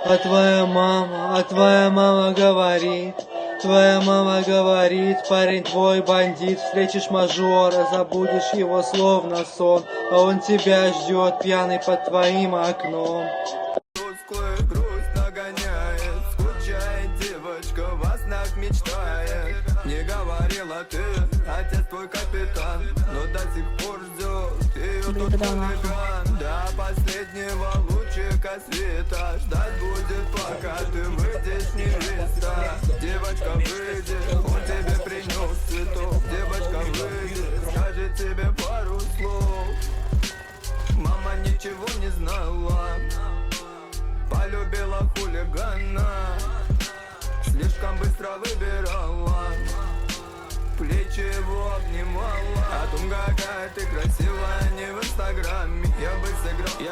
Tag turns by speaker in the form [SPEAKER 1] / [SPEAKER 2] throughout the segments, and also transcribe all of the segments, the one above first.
[SPEAKER 1] А твоя мама говорит, парень твой бандит. Встретишь мажора, забудешь его словно сон, а он тебя ждет пьяный под твоим окном.
[SPEAKER 2] Грусть нагоняет, скучает девочка, во снах мечтает. Не говорила ты, отец твой капитан, но до сих пор ждет ее тот хулиган. До последнего лучика света ждать будет, пока ты выйдешь невеста. Девочка выйдет, он тебе принес цветок. Девочка выйдет, скажет тебе пару слов. Мама ничего не знала, полюбила хулигана, слишком быстро выбирала, плечи его обнимала. О том, какая ты красивая, не в инстаграме. Я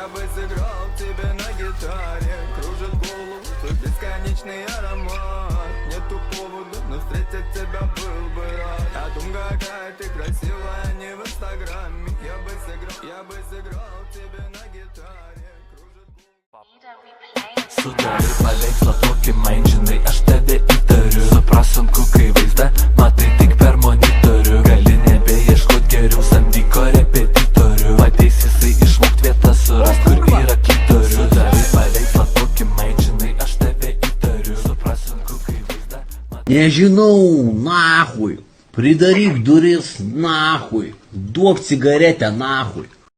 [SPEAKER 2] бы сыграл тебе на гитаре. Кружит голову твой бесконечный аромат. Нету повода, но встретить тебя был бы рад. О том, какая ты красивая, не в инстаграме. Я бы сыграл тебе на гитаре.
[SPEAKER 3] Sudari paveikslą tokį man žinai, aš tave įtariu. Suprasunku, kai vaizdą matai tik per monitorių. Gali nebeieškot geriau samdyko repetitorių. Pateis jisai išmokt vietą surast, kur yra klitorių. Sudari paveikslą tokį man žinai, aš tave įtariu. Suprasunku, kai vaizdą matai.
[SPEAKER 4] Nežinau, nahui. Pridaryk duris, nahui. Duok cigaretę, nahui.